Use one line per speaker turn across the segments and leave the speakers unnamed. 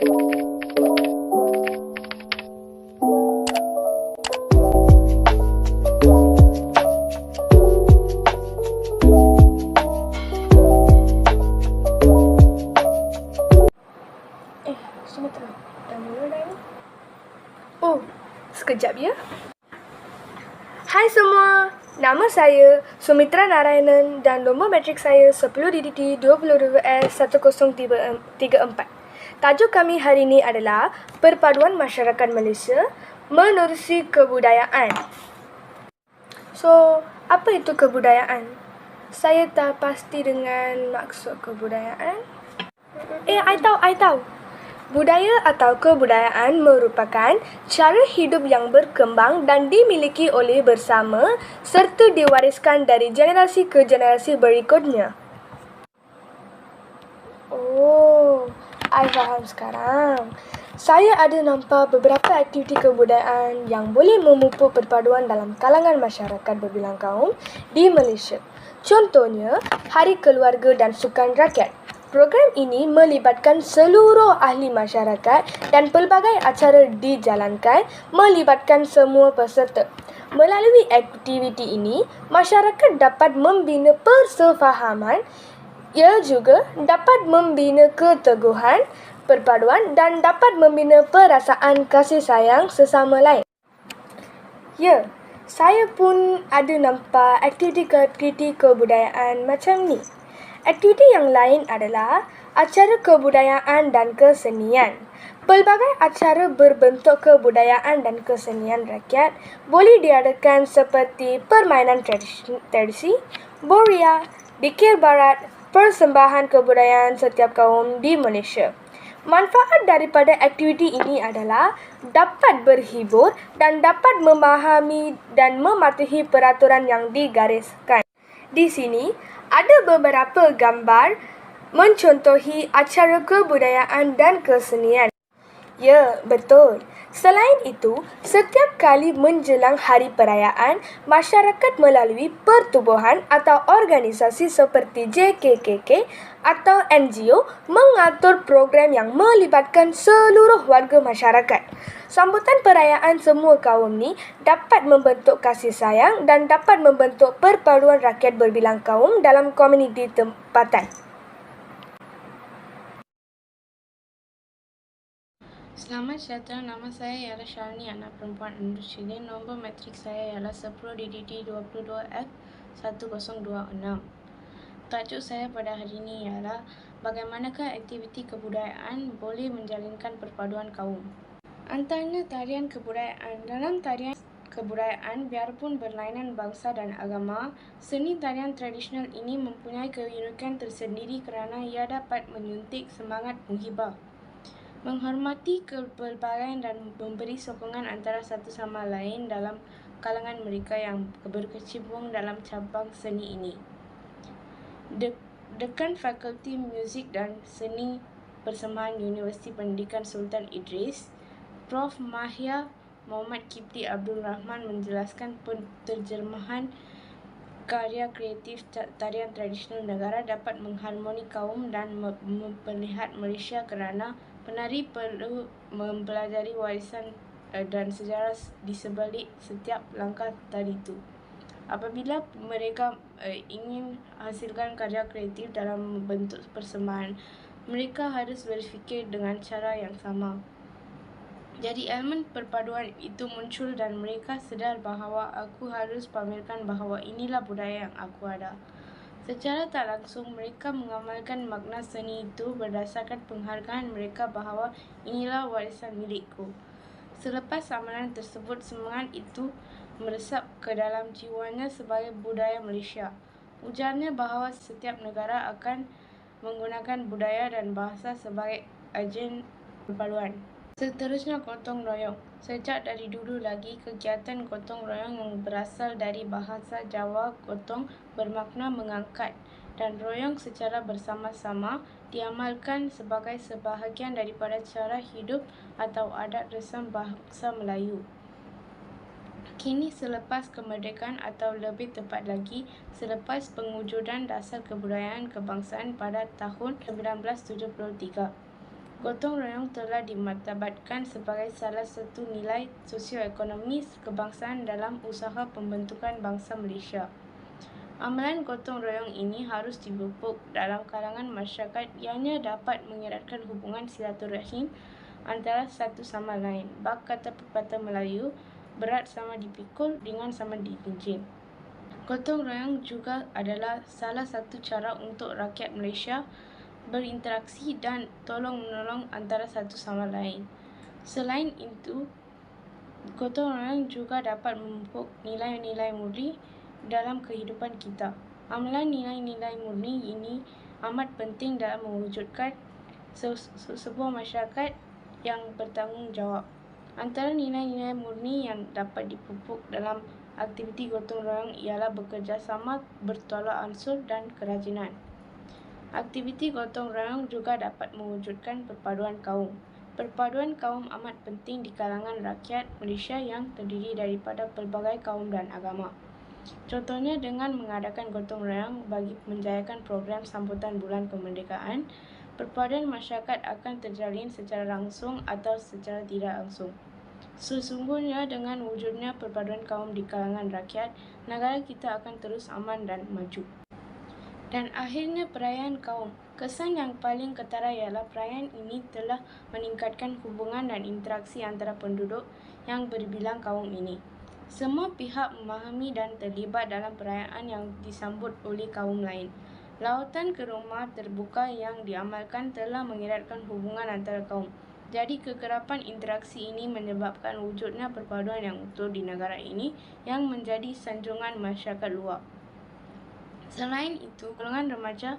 Sumitra, dah mula dah ni? Oh, sekejap ya. Hai semua, nama saya Sumitra Narayanan dan nombor matrik saya 10 DDT 22S1034. Tajuk kami hari ini adalah Perpaduan Masyarakat Malaysia Menerusi Kebudayaan. So, apa itu kebudayaan? Saya tak pasti dengan maksud kebudayaan. I tahu. Budaya atau kebudayaan merupakan cara hidup yang berkembang dan dimiliki oleh bersama serta diwariskan dari generasi ke generasi berikutnya. Oh, I faham sekarang. Saya ada nampak beberapa aktiviti kebudayaan yang boleh memupuk perpaduan dalam kalangan masyarakat berbilang kaum di Malaysia. Contohnya, Hari Keluarga dan Sukan Rakyat. Program ini melibatkan seluruh ahli masyarakat dan pelbagai acara dijalankan melibatkan semua peserta. Melalui aktiviti ini, masyarakat dapat membina persefahaman, ia juga dapat membina keteguhan, perpaduan dan dapat membina perasaan kasih sayang sesama lain. Ya, saya pun ada nampak aktiviti kebudayaan macam ni. Aktiviti yang lain adalah acara kebudayaan dan kesenian. Pelbagai acara berbentuk kebudayaan dan kesenian rakyat boleh diadakan seperti permainan tradisi, boria, dikir barat, persembahan kebudayaan setiap kaum di Malaysia. Manfaat daripada aktiviti ini adalah dapat berhibur dan dapat memahami dan mematuhi peraturan yang digariskan. Di sini, ada beberapa gambar mencontohi acara kebudayaan dan kesenian. Ya, betul. Selain itu, setiap kali menjelang hari perayaan, masyarakat melalui pertubuhan atau organisasi seperti JKKK atau NGO mengatur program yang melibatkan seluruh warga masyarakat. Sambutan perayaan semua kaum ni dapat membentuk kasih sayang dan dapat membentuk perpaduan rakyat berbilang kaum dalam komuniti tempatan.
Selamat sejahtera, nama saya ialah Syarni, anak perempuan Indonesia. Nombor matrik saya ialah 10 DDT 22F1026. Tajuk saya pada hari ini ialah bagaimanakah aktiviti kebudayaan boleh menjalinkan perpaduan kaum. Antaranya tarian kebudayaan. Dalam tarian kebudayaan, biarpun berlainan bangsa dan agama, seni tarian tradisional ini mempunyai keunikan tersendiri kerana ia dapat menyuntik semangat menghibah, menghormati kepelbagaian dan memberi sokongan antara satu sama lain dalam kalangan mereka yang berkecimpung dalam cabang seni ini. Dekan Fakulti Muzik dan Seni Persembahan Universiti Pendidikan Sultan Idris, Prof. Mahia Muhammad Kipti Abdul Rahman menjelaskan penterjemahan karya kreatif tarian tradisional negara dapat mengharmoni kaum dan memperlihat Malaysia kerana penari perlu mempelajari warisan dan sejarah di sebalik setiap langkah tari itu. Apabila mereka ingin hasilkan karya kreatif dalam bentuk persembahan, mereka harus berfikir dengan cara yang sama. Jadi elemen perpaduan itu muncul dan mereka sedar bahawa aku harus pamerkan bahawa inilah budaya yang aku ada. Secara tak langsung, mereka mengamalkan makna seni itu berdasarkan penghargaan mereka bahawa inilah warisan milikku. Selepas amalan tersebut, semangat itu meresap ke dalam jiwanya sebagai budaya Malaysia. Ujarnya bahawa setiap negara akan menggunakan budaya dan bahasa sebagai agen perpaduan. Seterusnya, gotong royong. Sejak dari dulu lagi, kegiatan gotong royong yang berasal dari bahasa Jawa gotong bermakna mengangkat dan royong secara bersama-sama diamalkan sebagai sebahagian daripada cara hidup atau adat resam bangsa Melayu. Kini selepas kemerdekaan atau lebih tepat lagi, selepas pengujudan dasar kebudayaan kebangsaan pada tahun 1973. Gotong royong telah dimartabatkan sebagai salah satu nilai sosioekonomi kebangsaan dalam usaha pembentukan bangsa Malaysia. Amalan gotong royong ini harus dipupuk dalam kalangan masyarakat ianya dapat mengeratkan hubungan silaturahim antara satu sama lain. Bak kata pepatah Melayu, berat sama dipikul, ringan sama dipincin. Gotong royong juga adalah salah satu cara untuk rakyat Malaysia berinteraksi dan tolong-menolong antara satu sama lain. Selain itu, gotong royong juga dapat memupuk nilai-nilai murni dalam kehidupan kita. Amalan nilai-nilai murni ini amat penting dalam mewujudkan sebuah masyarakat yang bertanggungjawab. Antara nilai-nilai murni yang dapat dipupuk dalam aktiviti gotong royong ialah bekerjasama, bertolak ansur dan kerajinan. Aktiviti gotong royong juga dapat mewujudkan perpaduan kaum. Perpaduan kaum amat penting di kalangan rakyat Malaysia yang terdiri daripada pelbagai kaum dan agama. Contohnya dengan mengadakan gotong royong bagi menjayakan program sambutan bulan kemerdekaan, perpaduan masyarakat akan terjalin secara langsung atau secara tidak langsung. Sesungguhnya dengan wujudnya perpaduan kaum di kalangan rakyat, negara kita akan terus aman dan maju. Dan akhirnya perayaan kaum. Kesan yang paling ketara ialah perayaan ini telah meningkatkan hubungan dan interaksi antara penduduk yang berbilang kaum ini. Semua pihak memahami dan terlibat dalam perayaan yang disambut oleh kaum lain. Lawatan ke rumah terbuka yang diamalkan telah mengeratkan hubungan antara kaum. Jadi kekerapan interaksi ini menyebabkan wujudnya perpaduan yang utuh di negara ini yang menjadi sanjungan masyarakat luar. Selain itu, golongan remaja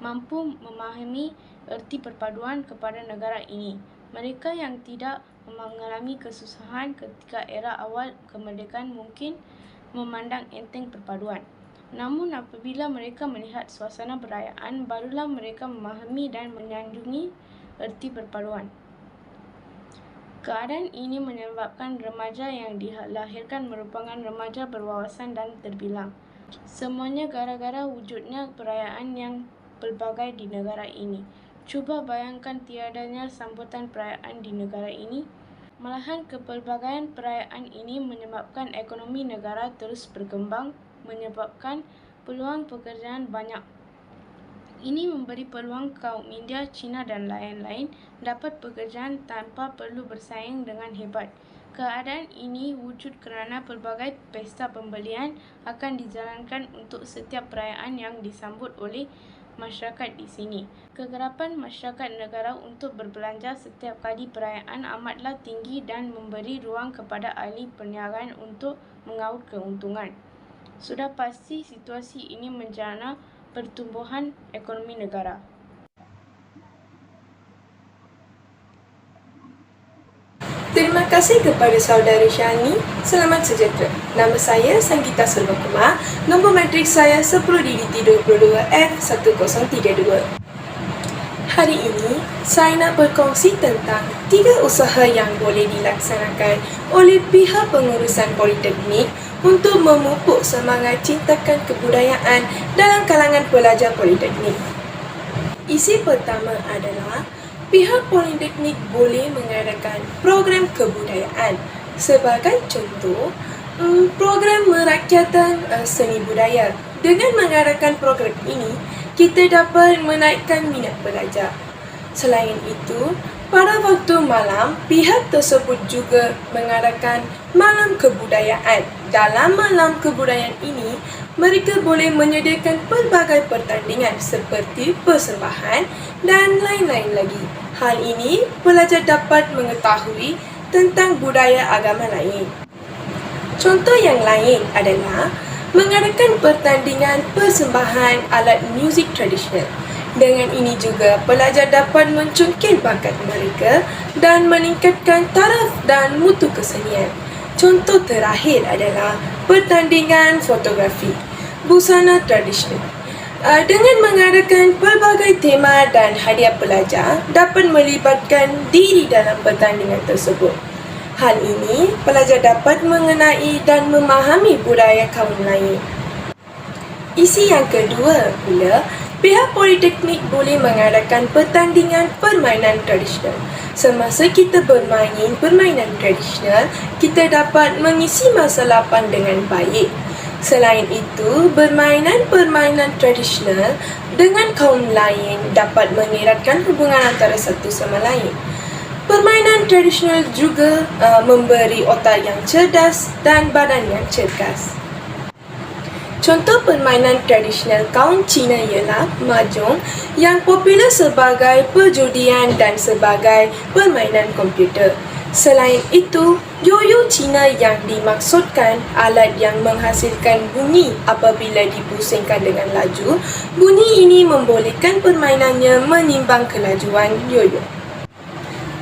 mampu memahami erti perpaduan kepada negara ini. Mereka yang tidak mengalami kesusahan ketika era awal kemerdekaan mungkin memandang enteng perpaduan. Namun apabila mereka melihat suasana perayaan, barulah mereka memahami dan menyanjungi erti perpaduan. Keadaan ini menyebabkan remaja yang dilahirkan merupakan remaja berwawasan dan terbilang. Semuanya gara-gara wujudnya perayaan yang pelbagai di negara ini. Cuba bayangkan tiadanya sambutan perayaan di negara ini. Malahan kepelbagaian perayaan ini menyebabkan ekonomi negara terus berkembang, menyebabkan peluang pekerjaan banyak. Ini memberi peluang kaum India, Cina dan lain-lain dapat pekerjaan tanpa perlu bersaing dengan hebat. Keadaan ini wujud kerana pelbagai pesta pembelian akan dijalankan untuk setiap perayaan yang disambut oleh masyarakat di sini. Kegerapan masyarakat negara untuk berbelanja setiap kali perayaan amatlah tinggi dan memberi ruang kepada ahli perniagaan untuk mengaut keuntungan. Sudah pasti situasi ini menjana pertumbuhan ekonomi negara.
Terima kasih kepada saudari Syahni. Selamat sejahtera. Nama saya Sanggita Surbakumar. Nombor matrik saya 10DDT22F1032. Hari ini, saya nak berkongsi tentang 3 usaha yang boleh dilaksanakan oleh pihak pengurusan politeknik untuk memupuk semangat cintakan kebudayaan dalam kalangan pelajar politeknik. Isi pertama adalah pihak politeknik boleh mengadakan program kebudayaan. Sebagai contoh, program merakyatan seni budaya. Dengan mengadakan program ini, kita dapat menaikkan minat pelajar. Selain itu, pada waktu malam, pihak tersebut juga mengadakan malam kebudayaan. Dalam malam kebudayaan ini, mereka boleh menyediakan pelbagai pertandingan seperti persembahan dan lain-lain lagi. Hal ini, pelajar dapat mengetahui tentang budaya agama lain. Contoh yang lain adalah mengadakan pertandingan persembahan alat muzik tradisional. Dengan ini juga, pelajar dapat mencungkil bakat mereka dan meningkatkan taraf dan mutu kesenian. Contoh terakhir adalah pertandingan fotografi busana tradisional. Dengan mengadakan pelbagai tema dan hadiah, pelajar dapat melibatkan diri dalam pertandingan tersebut. Hal ini, pelajar dapat mengenai dan memahami budaya kaum lain. Isi yang kedua pula Pihak Politeknik boleh mengadakan pertandingan permainan tradisional. Semasa kita bermain permainan tradisional, kita dapat mengisi masa lapang dengan baik. Selain itu, permainan tradisional dengan kaum lain dapat mengeratkan hubungan antara satu sama lain. Permainan tradisional juga memberi otak yang cerdas dan badan yang cergas. Contoh permainan tradisional kaum Cina ialah mahjong yang popular sebagai perjudian dan sebagai permainan komputer. Selain itu, yoyo Cina yang dimaksudkan alat yang menghasilkan bunyi apabila dipusingkan dengan laju. Bunyi ini membolehkan permainannya menimbang kelajuan yoyo.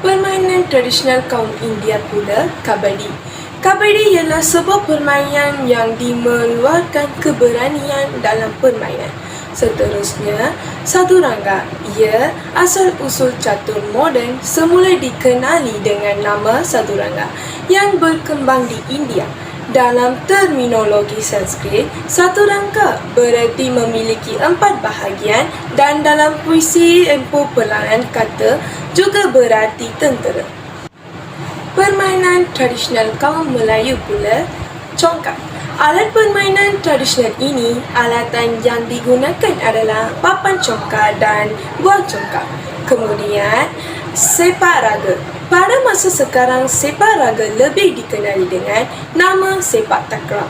Permainan tradisional kaum India pula, kabadi. Kabadi ialah sebuah permainan yang meluarkan keberanian dalam permainan. Seterusnya, Saduranga. Ia asal-usul catur moden semula dikenali dengan nama Saduranga yang berkembang di India. Dalam terminologi Sanskrit, Saduranga bererti memiliki 4 bahagian dan dalam puisi empu perlahan kata juga berarti tentera. Permainan tradisional kaum Melayu pula, congkak. Alat permainan tradisional ini, alatan yang digunakan adalah papan congkak dan buah congkak. Kemudian, sepak raga. Pada masa sekarang, sepak raga lebih dikenali dengan nama sepak takraw.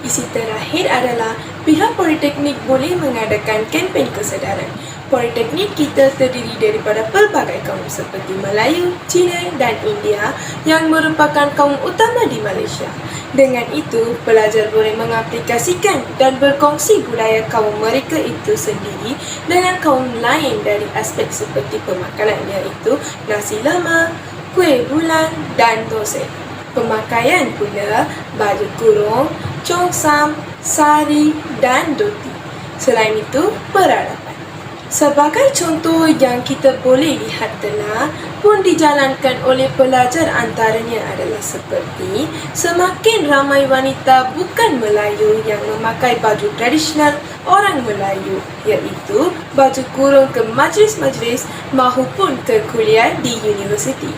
Isi terakhir adalah pihak Politeknik boleh mengadakan kempen kesedaran. Politeknik kita terdiri daripada pelbagai kaum seperti Melayu, Cina dan India yang merupakan kaum utama di Malaysia. Dengan itu, pelajar boleh mengaplikasikan dan berkongsi budaya kaum mereka itu sendiri dengan kaum lain dari aspek seperti pemakanan iaitu nasi lemak, kuih bulan dan thosai. Pemakaian pula baju kurung, congsam, sari dan dhoti. Selain itu, peradaban. Sebagai contoh yang kita boleh lihat telah pun dijalankan oleh pelajar antaranya adalah seperti semakin ramai wanita bukan Melayu yang memakai baju tradisional orang Melayu iaitu baju kurung ke majlis-majlis maupun ke kuliah di universiti.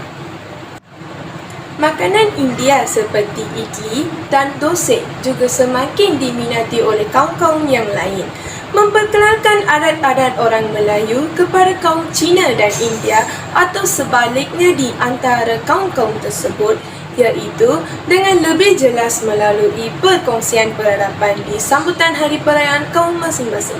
Makanan India seperti idli dan thosai juga semakin diminati oleh kaum-kaum yang lain. Memperkenalkan adat-adat orang Melayu kepada kaum Cina dan India atau sebaliknya di antara kaum-kaum tersebut iaitu dengan lebih jelas melalui perkongsian peradaban di sambutan hari perayaan kaum masing-masing.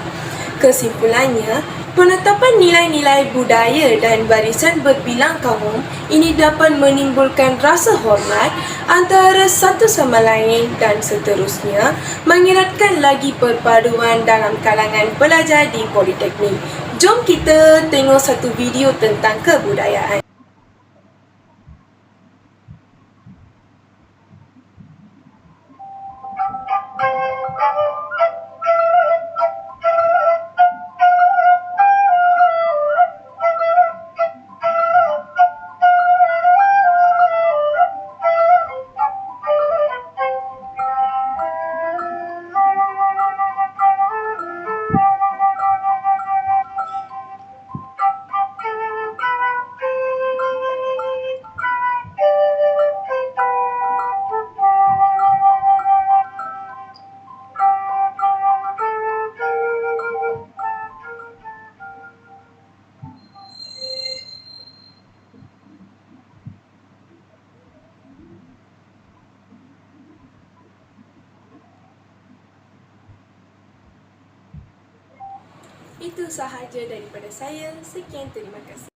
Kesimpulannya, penetapan nilai-nilai budaya dan barisan berbilang kaum ini dapat menimbulkan rasa hormat antara satu sama lain dan seterusnya mengeratkan lagi perpaduan dalam kalangan pelajar di Politeknik. Jom kita tengok satu video tentang kebudayaan. Itu sahaja daripada saya. Sekian, terima kasih.